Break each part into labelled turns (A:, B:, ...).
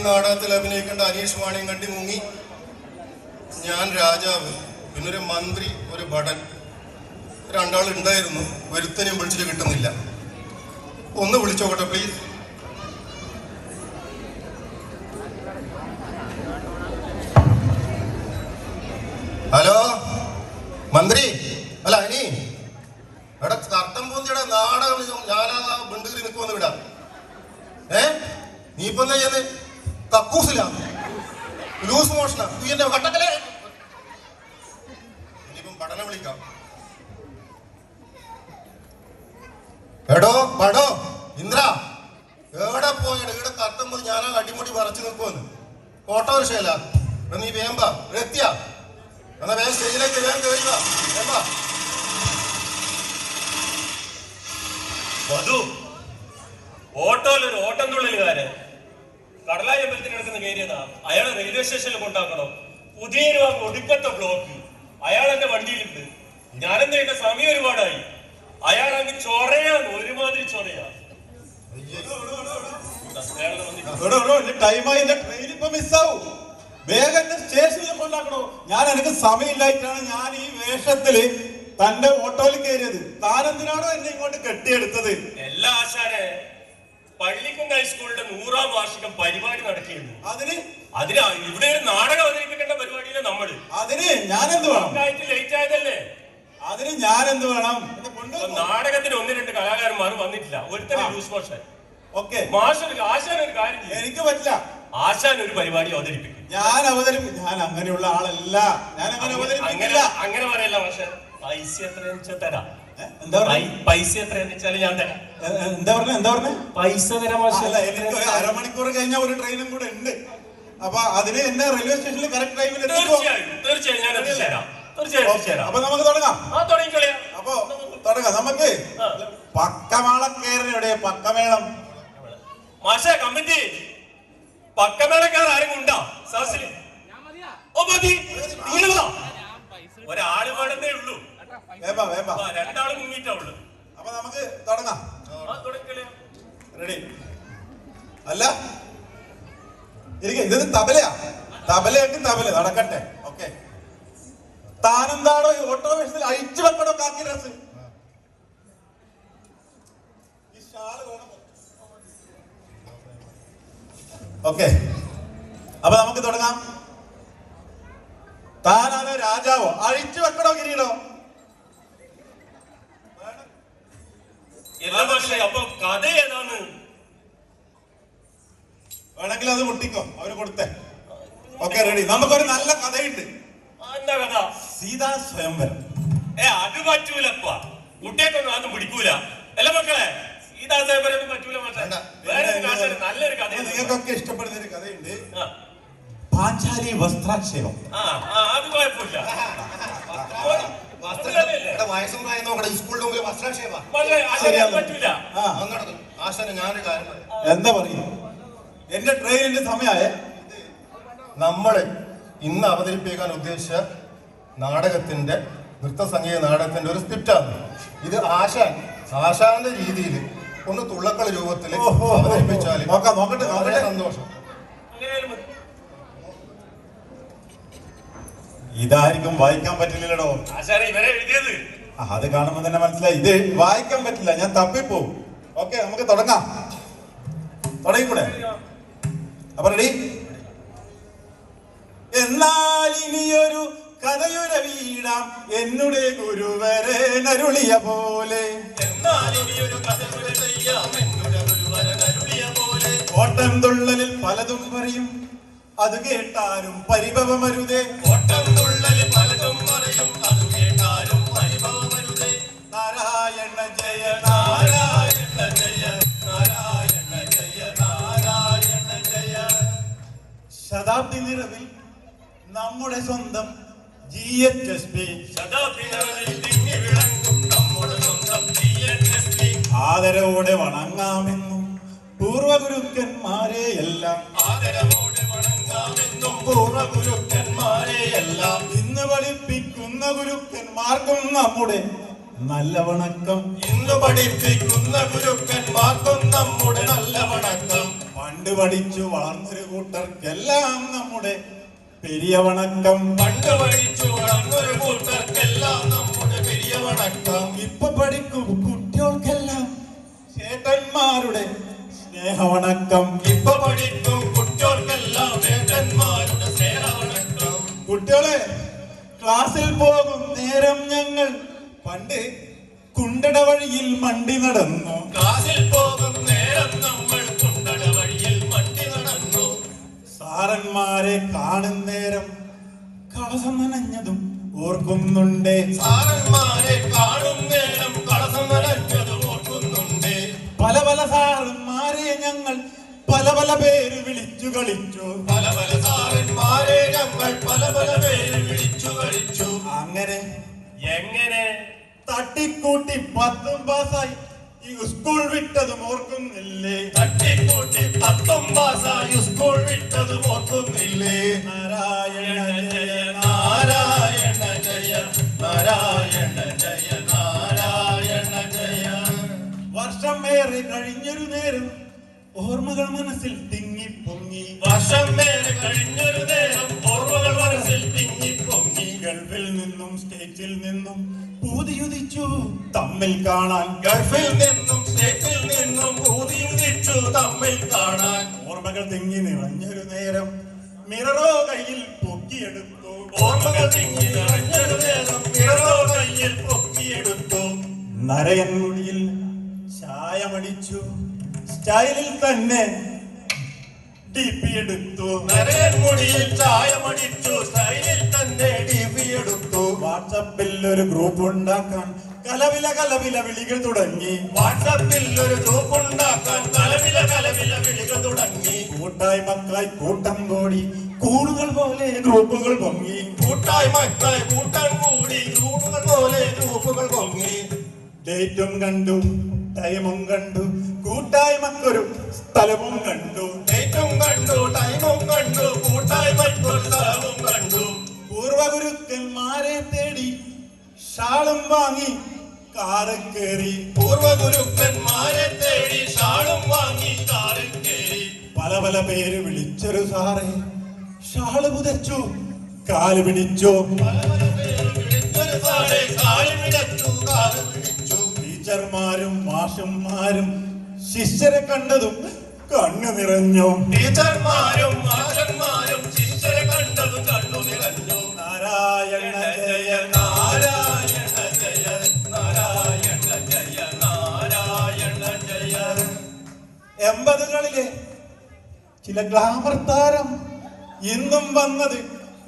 A: നാടകത്തിൽ അഭിനയിക്കേണ്ട അനീഷ് വാണിയും കണ്ടി മുങ്ങി. ഞാൻ രാജാവ്, പിന്നൊരു മന്ത്രി, ഒരു ഭടൻ, രണ്ടാളുണ്ടായിരുന്നു. ഒരുത്തനെയും വിളിച്ചിട്ട് കിട്ടുന്നില്ല. ഒന്ന് വിളിച്ചോട്ടെ പ്ലീസ്. ഹലോ മന്ത്രി, അല്ല അനി, എടാ കർത്തം പൂന്തിയുടെ നാടകം ഞാനാ ബണ്ടുകരി നിൽക്കുമെന്ന് വിടാം. നീ ഇപ്പൊ എന്താ ചെയ്യുന്നത്? കക്കൂസില ലൂസ് മോഷന എന്റെ വട്ടക്കലെ. ഇനിയിപ്പം പഠനം വിളിക്കാം. എടോ പടോ ഇന്ദ്ര, എവിടെ പോയാണ്? ഇവിടെ കർത്തം പോയി ഞാനാ അടിമുടി പറച്ചു നിൽക്കുമെന്ന്. ഓട്ടോറിക്ഷയല്ല, നീ വേമ്പ എത്തിയാ എന്നാ വേഗം സ്റ്റേജിലേക്ക് വേഗം കയറുക. വേമ്പ
B: മധു, ഓട്ടോയിലൊരു ഓട്ടം തുള്ളലുകാരൻ കടലായി അമ്പലത്തിന് എടുക്കുന്ന കയറിയതാ. അയാളെ റെയിൽവേ സ്റ്റേഷനിൽ കൊണ്ടാക്കണം. പുതിയൊരു ഒടുക്കത്തെ ബ്ലോക്ക്. അയാൾ എന്റെ വണ്ടിയിലുണ്ട്. ഞാനെന്താ എന്റെ സമയം ഒരുപാടായി. അയാളങ്ങ് ചൊറയാണ്, ഒരുമാതിരി ചൊറയാ.
C: ടൈമായി, എന്റെ ട്രെയിൻ ഇപ്പൊ മിസ്സാവും. വേഗം സ്റ്റേഷനിൽ കൊണ്ടാക്കണോ? ഞാൻ എനിക്ക് സമയമില്ലായിട്ടാണ് ഞാൻ ഈ വേഷത്തില് തന്റെ ഓട്ടോയിൽ കയറിയത്. താനെന്തിനാണോ എന്നെ ഇങ്ങോട്ട് കെട്ടിയെടുത്തത്?
B: എല്ലാ ആശാനെ, പള്ളിക്കുന്ന് ഹൈസ്കൂളിന്റെ 100ാം വാർഷികം പരിപാടി നടക്കുകയുള്ളൂ. അതിന് ഇവിടെ ഒരു നാടകം അവതരിപ്പിക്കേണ്ട പരിപാടിയിലെ നമ്മള്.
C: അതിന് ഞാൻ എന്ത് വേണം?
B: ലേറ്റ് ആയതല്ലേ?
C: അതിന് ഞാൻ എന്ത് വേണം?
B: നാടകത്തിന് 1-2 കലാകാരന്മാർ വന്നിട്ടില്ല. ഒരുത്തരം ലൂസ് മോഷൻ.
C: ഓക്കെ,
B: ആശാൻ ഒരു കാര്യം,
C: എനിക്ക് പറ്റില്ല.
B: ആശാൻ ഒരു പരിപാടി അവതരിപ്പിക്കും.
C: ഞാൻ അങ്ങനെയുള്ള ആളല്ല. ഞാൻ
B: അങ്ങനെ പറയല്ല. പക്ഷെ പൈസ എത്രയെന്ന് വെച്ചാൽ തരാം.
C: പൈസ
B: എത്രയെന്ന് വെച്ചാൽ ഞാൻ തരാം.
C: എന്താ പറഞ്ഞ
B: പൈസ തരാം.
C: എനിക്ക് ഒരു അരമണിക്കൂർ കഴിഞ്ഞ ഒരു ട്രെയിനും കൂടെ ഉണ്ട്. അപ്പൊ അതിന് എന്നെ റെയിൽവേ സ്റ്റേഷനിൽ കറക്റ്റ് ടൈമിൽ
B: തീർച്ചയായും ഞാൻ എത്തിച്ചേരാം.
C: അപ്പൊ നമുക്ക് തുടങ്ങാം. അപ്പൊ തുടങ്ങാം. നമുക്ക് പക്കമാളക്കേരൻ എവിടെ? പക്കമേളം
B: മാഷ കമ്മിറ്റി പക്കമേളക്കാർ ആരും ഉണ്ടോ? ഒരാള് വേണ്ടേ ഉള്ളൂ. 2 മുങ്ങിട്ടേ ഉള്ളൂ.
C: അപ്പൊ നമുക്ക് തുടങ്ങാം. റെഡി അല്ല, ഇത് തബലയാ. തബലയാക്കി തബല നടക്കട്ടെ. ഓക്കെ, താനെന്താണോ ഈ ഓട്ടോ വേഷത്തിൽ അഴിച്ചു വെക്കണോ കാക്കി ഡ്രസ്? ഓക്കെ, അപ്പൊ നമുക്ക് തുടങ്ങാം. താനാണ് രാജാവോ? അഴിച്ചു വെക്കണോ കിരീടോ?
B: അപ്പൊ കഥ ഏതാണ്?
C: വേണമെങ്കിൽ അത് മുട്ടിക്കോ, അവര് കൊടുത്തേ. Okay, ready. നമുക്കൊരു നല്ല കഥയുണ്ട്.
B: എന്താ കഥ?
C: സീതാ സ്വയംവരം.
B: അത് പറ്റൂലപ്പ. കുട്ടിയൊക്കെ അതും പിടിക്കൂല. അല്ല മക്കളെ, സീതാ സ്വയംവരം ഒന്നും പറ്റൂല. നല്ലൊരു കഥ
C: നിങ്ങൾക്കൊക്കെ ഇഷ്ടപ്പെടുന്ന ഒരു കഥയുണ്ട്. പാഞ്ചാലി വസ്ത്രാക്ഷേപം.
B: അത് കുഴപ്പമില്ല.
C: എന്താ പറയും? എന്റെ ട്രെയിനിന്റെ സമയമായ
A: നമ്മള് ഇന്ന് അവതരിപ്പിക്കാൻ ഉദ്ദേശിച്ച നാടകത്തിന്റെ നൃത്തസംഗീത നാടകത്തിന്റെ ഒരു സ്ക്രിപ്റ്റാണ് ഇത്. ആശാന്റെ രീതിയിൽ ഒന്ന് തുള്ളക്കള രൂപത്തിൽ അവതരിപ്പിച്ചാൽ നോക്കട്ടെ. സന്തോഷം.
C: ഇതായിരിക്കും വായിക്കാൻ പറ്റില്ലല്ലോ. അത് കാണുമ്പോ തന്നെ മനസ്സിലായി ഇത് വായിക്കാൻ പറ്റില്ല. ഞാൻ തപ്പിപ്പോവും. ഓക്കെ, നമുക്ക് തുടങ്ങാം. തുടങ്ങിക്കൂടെ? അപ്പൊ റെഡി. എന്നാൽ ഇനിയൊരു കഥയുടെ വീടാം എന്നുടെ ഗുരുവരെ നരുളിയ പോലെ. ഓട്ടം തുള്ളലിൽ പലതും പറയും, അത് കേട്ടാലും പരിഭവമരുതേ. നാരായണ ജയ നാരായണ ജയ നാരായണ ജയ നാരായണ ജയ. ശതാബ്ദി നിറവിൽ നമ്മുടെ സ്വന്തം GHSP. ആദരവോടെ വണങ്ങാമെന്നും പൂർവഗുരുക്കന്മാരെ എല്ലാം. ഇന്ന് പഠിപ്പിക്കുന്ന ഗുരുക്കന്മാർക്കും നമ്മുടെ നല്ല വണക്കം.
A: ഇന്ന് പഠിപ്പിക്കുന്ന ഗുരുക്കന്മാർക്കും നമ്മുടെ നല്ല വണക്കം.
C: പണ്ട് പഠിച്ചു വളർന്നൊരു കൂട്ടർക്കെല്ലാം നമ്മുടെ പെരിയ വണക്കം.
A: പണ്ട് പഠിച്ചു വളർന്നൊരു കൂട്ടർക്കെല്ലാം നമ്മുടെ പെരിയ വണക്കം.
C: ഇപ്പൊ പഠിക്കും കുട്ടികൾക്കെല്ലാം ചേട്ടന്മാരുടെ സ്നേഹവണക്കം.
A: ഇപ്പൊ പഠിക്കും കുട്ടികൾക്കെല്ലാം ചേട്ടന്മാരുടെ സ്നേഹവണക്കം.
C: കുട്ടികളെ, ക്ലാസ്സിൽ പോകും നേരം ഞങ്ങൾ പണ്ട് കുണ്ടട വഴിയിൽ മണ്ടി നടന്നു.
A: ക്ലാസ്സിൽ പോകും നേരം നമ്മൾ കുണ്ടട വഴിയിൽ മണ്ടി നടന്നു.
C: സാറന്മാരെ കാണും നേരം കളസം നനഞ്ഞതും ഓർക്കുന്നുണ്ട്.
A: സാറന്മാരെ കാണും നേരം കളസം നനഞ്ഞതും ഓർക്കുന്നുണ്ട്.
C: പല പല സാറന്മാരെ ഞങ്ങൾ പല പല പേര് വിളിച്ചു കളിച്ചു.
A: പല പല സാറന്മാരെ ഞങ്ങൾ പല പല പേര് വിളിച്ചു കളിച്ചു.
C: അങ്ങനെ
B: എങ്ങനെ
C: തട്ടിക്കൂട്ടി 10 പാസ്സായി ഈ സ്കൂൾ വിട്ടതും ഓർക്കുന്നില്ലേ?
A: തട്ടിക്കൂട്ടി 10 പാസ്സായി സ്കൂൾ വിട്ടതും ഓർക്കുന്നില്ലേ?
C: നാരായണ ജയ
A: നാരായണ ജയ നാരായണ ജയ നാരായണ ജയ.
C: വർഷം ഏറെ കഴിഞ്ഞൊരു നേരം ഓർമ്മകൾ മനസ്സിൽ തിങ്ങി പൊങ്ങി.
A: വർഷം മേലെ കഴിഞ്ഞൊരു നേരം ഓർമ്മകൾ മനസ്സിൽ തിങ്ങി പൊങ്ങി.
C: ഗൾഫിൽ നിന്നും സ്റ്റേറ്റിൽ നിന്നും പൂതിയുദിച്ചു തമ്മിൽ കാണാൻ.
A: ഗൾഫിൽ നിന്നും സ്റ്റേറ്റിൽ നിന്നും പൂതിയുദിച്ചു തമ്മിൽ കാണാൻ.
C: ഓർമ്മകൾ തിങ്ങി നിറഞ്ഞൊരു നേരം മിററോ കയ്യിൽ പൊക്കിയെടുത്തു.
A: ഓർമ്മകൾ തിങ്ങി നിറഞ്ഞൊരു നേരം മിററോ കയ്യിൽ പൊക്കിയെടുത്തു.
C: നരയൻ മുടിയിൽ ചായമടിച്ചു സ്റ്റൈലിൽ തന്നെ ഡിപി എടുത്തു.
A: നരയൻ മുടിയിൽ ചായമടിച്ചു സ്റ്റൈലിൽ തന്നെ ഡിപി എടുത്തു.
C: വാട്സപ്പിൽ ഒരു ഗ്രൂപ്പ് ഉണ്ടാക്കാൻ കലവില കലവില വിളികൾ തുടങ്ങി.
A: വാട്സപ്പിൽ ഒരു ഗ്രൂപ്പ് ഉണ്ടാക്കാൻ കലവില കലവില വിളികൾ തുടങ്ങി.
C: കൂട്ടായ്മക്കായി കൂട്ടം കൂടി കൂടുകൾ പോലെ ഗ്രൂപ്പുകൾ പൊങ്ങി.
A: കൂട്ടായ്മക്കായി കൂട്ടം കൂടി ഗ്രൂപ്പുകൾ പോലെ ഗ്രൂപ്പുകൾ പൊങ്ങി.
C: ഡേറ്റും കണ്ടു ടൈമും കണ്ടു കൂട്ടായ്മക്കൊരു സ്ഥലവും കണ്ടു.
A: ഡേറ്റും കണ്ടു ടൈമും കണ്ടു കൂട്ടായ്മക്കൊരു സ്ഥലവും കണ്ടു.
C: പൂർവഗുരുക്കന്മാരെ തേടി ഷാളും വാങ്ങി കാറ് കയറി.
A: പൂർവഗുരുക്കന്മാരെ തേടി ഷാളും വാങ്ങി കാറിൽ കയറി.
C: പല പല പേര് വിളിച്ചൊരു സാറേ ഷാള് പുതച്ചു കാല് പിടിച്ചു.
A: പല പല പേര് വിളിച്ചൊരു സാറേ കാല് പിടിച്ചു കാല് പിടിച്ചു.
C: ടീച്ചർമാരും മാഷന്മാരും ശിഷ്യരെ കണ്ടതും കണ്ണു നിറഞ്ഞു.
A: ടീച്ചർമാരും മാഷന്മാരും ശിഷ്യരെ കണ്ടതും കണ്ണു നിറഞ്ഞു.
C: നാരായണ ജയ
A: നാരായണ ജയ നാരായണ ജയ നാരായണ ജയ.
C: 80കളിലെ ചില ഗ്ലാമർ താരം ഇന്നും വന്നത്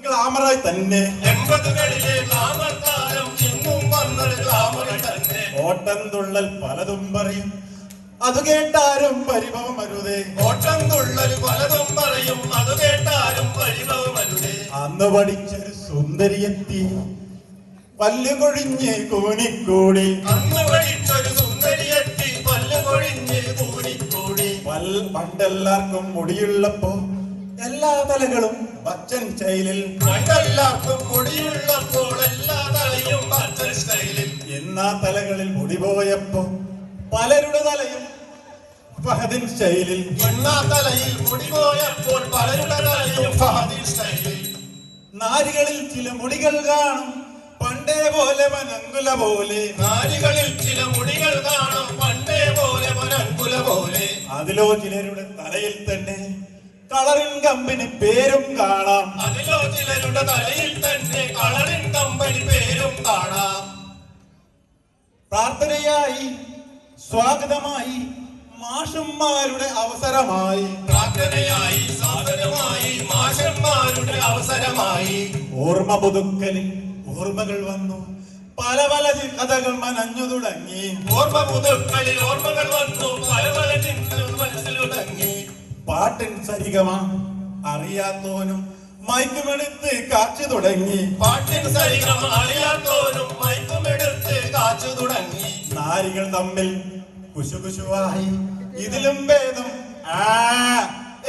C: ഗ്ലാമറായി തന്നെ.
A: 80കളിലെ ഗ്ലാമർ താരം ഇന്നും വന്നത് ഗ്ലാമറിൽ തന്നെ.
C: ഓട്ടം തുള്ളൽ പലതും പറയും അത് കേട്ടാരും പരിഭവമരുതേ.
A: ഓട്ടം തുള്ളൽ പലതും പറയും അത് കേട്ടാരും പരിഭവമരുതേ.
C: അന്ന് പഠിച്ചൊരു സുന്ദരിയെത്തി പല്ല് കൊഴിഞ്ഞ് കൂനിക്കൂടി.
A: അന്ന് പഠിച്ചൊരു സുന്ദരിയെത്തി പല്ല് കൊഴിഞ്ഞ് കൂടിക്കൂടി.
C: പണ്ടെല്ലാവർക്കും മുടിയുള്ളപ്പോ എല്ലാ തലകളും ബച്ചൻ സ്റ്റൈലിൽ.
A: പണ്ടെല്ലാവർക്കും മുടിയുള്ളപ്പോൾ എല്ലാ തലയും ബച്ചൻ സ്റ്റൈലിൽ.
C: എന്നാ തലകളിൽ മുടി പോയപ്പോ പലരുടെ തലയും ഫഹദിൻ സ്റ്റൈലിൽ.
A: എന്നാ തലയിൽ മുടി പോയപ്പോൾ പലരുടെ തലയും ഫഹദിൻ സ്റ്റൈലിൽ.
C: നാരികളിൽ ചില മുടികൾ കാണും പണ്ടേ പോലെ വനങ്കുല പോലെ.
A: നാരികളിൽ ചില മുടികൾ കാണും പണ്ടേ പോലെ വനങ്കുല പോലെ.
C: അതിലോ ചിലരുടെ തലയിൽ തന്നെ കളറിൻ കമ്പനി പേരും കാണാം.
A: അതിലോ ചിലരുടെ തലയിൽ തന്നെ കളറിൻ കമ്പനി പേരും കാണാം.
C: പ്രാർത്ഥനയായി സ്വാഗതമായി മാഷന്മാരുടെ അവസരമായി.
A: പ്രാർത്ഥനയായി സാധനമായി മാഷന്മാരുടെ അവസരമായി.
C: ഓർമ്മ പുതുക്കലിൽ ഓർമ്മകൾ വന്നു പല പല കഥകൾ മനഞ്ഞു തുടങ്ങി.
A: ഓർമ്മ പുതുക്കളിൽ ഓർമ്മകൾ വന്നു പല പല ചിന്തകൾ മനസ്സിലുടങ്ങി.
C: പാട്ടിൻ സരിഗമ അറിയാത്തോനും മൈക്കുമെടുത്ത് കാച്ചു തുടങ്ങി.
A: പാട്ടിൻ സരിഗമ അറിയാത്തോനും മൈക്കുമെടുത്ത് കാച്ചു തുടങ്ങി.
C: നാരികൾ തമ്മിൽ കുശുകുശുവായി ഇതിലും ഭേദം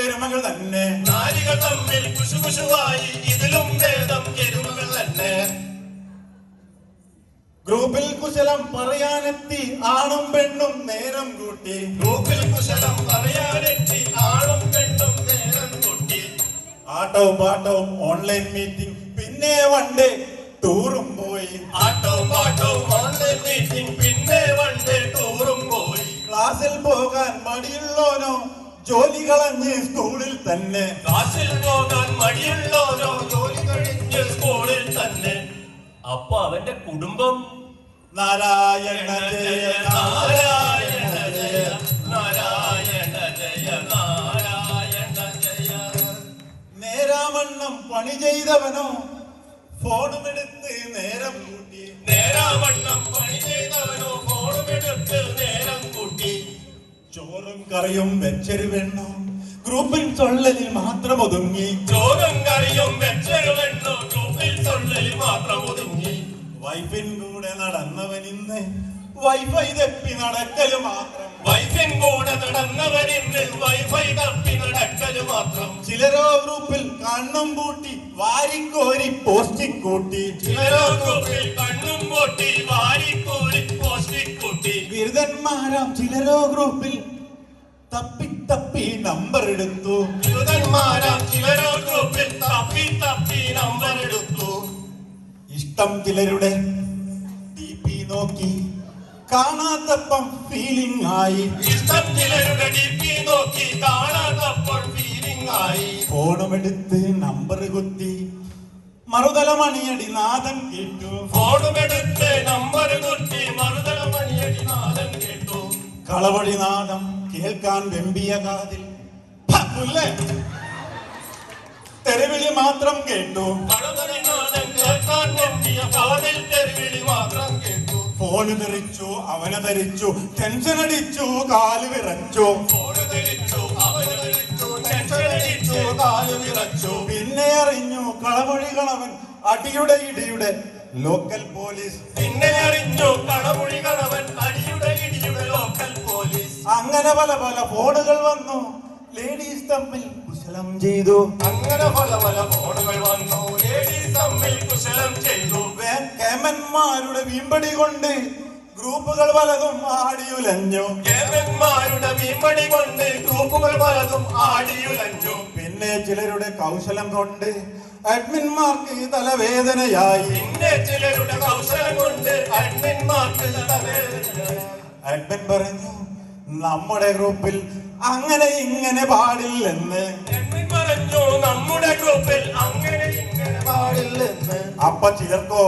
C: എരുമകൾ തന്നെ.
A: നാരികൾ തമ്മിൽ കുശുകുശുവായി ഇതിലും ഭേദം എരുമകൾ തന്നെ.
C: ഗ്രൂപ്പിൽ കുശലം പറയാനെത്തി ആണും പെണ്ണും നേരം കൂട്ടി.
A: ഗ്രൂപ്പിൽ കുശലം പറയാനെത്തി ആണും പെണ്ണും
C: ആട്ടവും പാട്ടവും ഓൺലൈൻ മീറ്റിംഗ് പിന്നെ വൺ ഡേ ടൂറും പോയി.
B: ആട്ടവും പാട്ടവും ഓൺലൈൻ മീറ്റിംഗ് പിന്നെ വൺ ഡേ ടൂറും പോയി.
C: ക്ലാസ്സിൽ പോകാൻ മടിയുള്ളോനോ ജോലി കളഞ്ഞ് സ്കൂളിൽ തന്നെ.
B: ക്ലാസ്സിൽ പോകാൻ മടിയുള്ളോനോ ജോലി കഴിഞ്ഞ് സ്കൂളിൽ തന്നെ. അപ്പൊ അവന്റെ കുടുംബം
C: നാരായണ ജയ
B: നാരായണ ജയ നാരായണ ജയ നാരായണ ജയ.
C: നേരാവണ്ണം പണി ചെയ്തവനോ ഫോണുമെടുത്ത് നേരം കൂട്ടി.
B: നേരാവണ്ണം പണി ചെയ്തവനോ ഫോണുമെടുത്ത് നേരം കൂട്ടി.
C: ചോറും കറിയും വെച്ചെരുവെണ്ണോ ഗ്രൂപ്പിൽ തൊള്ളലിൽ മാത്രം ഒതുങ്ങി.
B: ചോറും കറിയും വെച്ചെരുവെണ്ണോ ഗ്രൂപ്പിൽ തൊള്ളലിൽ മാത്രം ഒതുങ്ങി.
C: വൈഫിൻ കൂടെ നടന്നവൻ ഇന്ന് വൈഫൈ തപ്പി നടക്കല് മാത്രം.
B: വൈഫിൻ കൂടെ നടന്നവരിന്ന് വൈഫൈ തപ്പി നടക്കല് മാത്രം.
C: ചിലരോ ഗ്രൂപ്പിൽ കണ്ണും പൂട്ടി വാരിക്കോരി പോസ്റ്റിൽ കൂട്ടി.
B: ചിലരോ ഗ്രൂപ്പിൽ കണ്ണും പൂട്ടി വാരിക്കോരി പോസ്റ്റിൽ കൂട്ടി.
C: ബിരുദന്മാരാം ചിലരോ ഗ്രൂപ്പിൽ തപ്പി തപ്പി നമ്പർ എടുത്തു.
B: ബിരുദന്മാരാം ചിലരോ ഗ്രൂപ്പിൽ തപ്പി തപ്പി നമ്പർ എടുത്തു.
C: ഇഷ്ടം ചിലരുടെ DP നോക്കി കാണാത്തപ്പം ഫീലിംഗ് ആയി.
B: ഇഷ്ടം ചിലരുടെ DP നോക്കി കാണാത്തപ്പോൾ ഫീലിംഗ് ആയി.
C: ഫോണുമെടുത്ത് നമ്പർ കുത്തി മറുതല മണിയടി നാദം കേട്ടു.
B: ഫോണുമെടുത്ത് നമ്പർ കുത്തി മറുതല മണിയടി നാദം കേട്ടു.
C: കളവടി നാദം കേൾക്കാൻ വെമ്പിയ കാതിൽ തെരുവിളി മാത്രം കേട്ടു.
B: കളവടി നാദം കേൾക്കാൻ വെമ്പിയ കാതിൽ തെരുവിളി മാത്രം കേട്ടു.
C: ഫോണ് തെറിച്ചു അവനെ ധരിച്ചു ടെൻഷൻ അടിച്ചു കാല് വിറച്ചു.
B: ഫോണ് തെറിച്ചു അവന് തെറിച്ചു ടെൻഷൻ അടിച്ചു കാല് വിറച്ചു.
C: പിന്നെ അറിഞ്ഞു കളവഴി കളവൻ അടിയുടെ ഇടിയുടെ ലോക്കൽ പോലീസ്.
B: പിന്നെ അറിഞ്ഞു കളമുഴി കളവൻ അടിയുടെ ഇടിയുടെ ലോക്കൽ പോലീസ്.
C: അങ്ങനെ പല പല ഫോണുകൾ വന്നു ലേഡീസ് തമ്മിൽ കുശലം ചെയ്തു.
B: അങ്ങനെ പല പല ഫോണുകൾ വന്നു ലേഡീസ് തമ്മിൽ കുശലം ചെയ്തു.
C: കേമന്മാരുടെ വീമ്പടി കൊണ്ട് ഗ്രൂപ്പുകൾ പലതും ആടിയുലഞ്ഞു.
B: കേമന്മാരുടെ വീമ്പടി കൊണ്ട് ഗ്രൂപ്പുകൾ പലതും ആടിയുലഞ്ഞു.
C: പിന്നെ ചിലരുടെ കൗശലം കൊണ്ട് അഡ്മിന്മാർക്ക് തലവേദനയായി.
B: പിന്നെ ചിലരുടെ കൗശലം കൊണ്ട് അഡ്മിന്മാർക്ക് തലവേദനയായി.
C: അഡ്മിൻ പറഞ്ഞു നമ്മുടെ ഗ്രൂപ്പിൽ അങ്ങനെ ഇങ്ങനെ പാടില്ലെന്ന്.
B: അഡ്മിൻ പറഞ്ഞു നമ്മുടെ ഗ്രൂപ്പിൽ അങ്ങനെ ഇങ്ങനെ പാടില്ലെന്ന്.
C: അപ്പൊ ചിലർക്കോ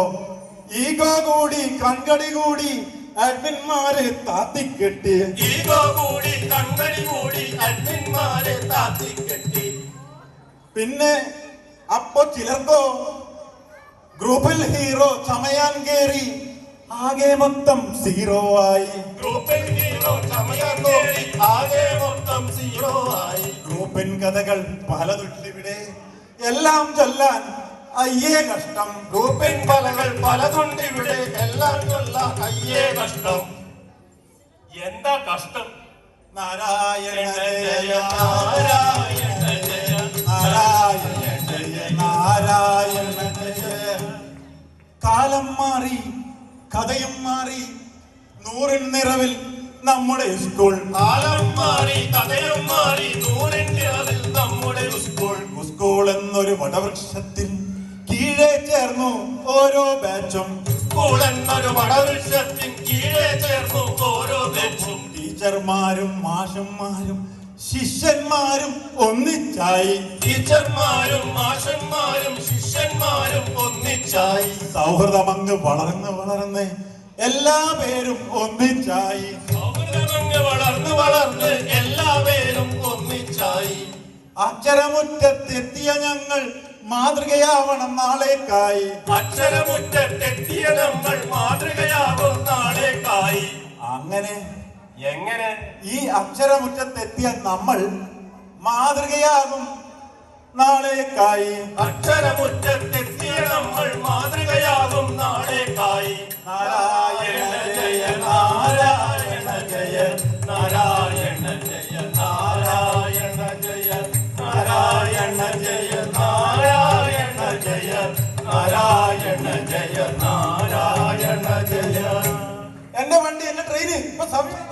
C: ഈഗോ കൂടി കൺകടി കൂടി അഡ്മിന്മാരെ താത്തിക്കെട്ടി.
B: ഈഗോ കൂടി കണ്ണടി കൂടി അഡ്മിന്മാരെ താത്തിക്കെട്ടി.
C: പിന്നെ അപ്പൊ ചിലർക്കോ ഗ്രൂപ്പിൽ ഹീറോ ചമയാൻ കേറി ആകെ മൊത്തം സീറോ ആയി.
B: ഗ്രൂപ്പിൽ ഹീറോ ചമയാൻ കേറി ആകെ മൊത്തം സീറോ ആയി.
C: ഗ്രൂപ്പിൻ കഥകൾ പലതുണ്ടിവിടെ എല്ലാം ചൊല്ലാൻ അയ്യേ കഷ്ടം.
B: ഗ്രൂപ്പിൻ കഥകൾ പലതുണ്ടിവിടെ എല്ലാം ചൊല്ലാൻ അയ്യേ കഷ്ടം. എന്താ കഷ്ടം?
C: നാരായണ ജയ
B: നാരായണ ജയ
C: നാരായണ ജയ നാരായണ ജയ. കാലം മാറി കഥയും മാറി നൂറിൻ നിറവിൽ നമ്മുടെ സ്കൂൾ.
B: കാലം മാറി കഥയും മാറി നൂറിൻ നിറവിൽ നമ്മുടെ സ്കൂൾ.
C: സ്കൂൾ എന്നൊരു വടവൃക്ഷത്തിൽ കീഴേ ചേർന്നു ഓരോ ബാച്ചും.
B: സ്കൂൾ എന്നൊരു വടവൃക്ഷത്തിൻ കീഴേ ചേർന്നു ഓരോ ബാച്ചും.
C: ടീച്ചർമാരും മാഷന്മാരും ശിഷ്യന്മാരും ഒന്നിച്ചായി.
B: ടീച്ചർമാരും മാഷന്മാരും ശിഷ്യന്മാരും ഒന്നിച്ചായി.
C: സൗഹൃദമങ്ങ് വളർന്ന് വളർന്ന് എല്ലാ പേരും ഒന്നിച്ചായി.
B: സൗഹൃദമങ്ങ് വളർന്ന് വളർന്ന് എല്ലാവരും ഒന്നിച്ചായി.
C: അക്ഷരമുറ്റത്തെത്തിയ ഞങ്ങൾ മാതൃകയാവണം നാളേക്കായി.
B: അക്ഷരമുറ്റത്തെത്തിയ നമ്മൾ മാതൃകയാകും നാളേക്കായി.
C: അങ്ങനെ
B: എങ്ങനെ?
C: ഈ അക്ഷരമുറ്റത്തെത്തിയ നമ്മൾ മാതൃകയാകും നാളേക്കായി.
B: അക്ഷരമുറ്റത്തെത്തിയ നമ്മൾ മാതൃകയാകും നാളേക്കായി.
C: നാരായണ ജയ
B: നാരായണ ജയ നാരായണ ജയ നാരായണ ജയ നാരായണ ജയ നാരായണ ജയ നാരായണ ജയ നാരായണ ജയ.
C: എന്റെ വണ്ടി എന്റെ ട്രെയിന് ഇപ്പൊ സമയം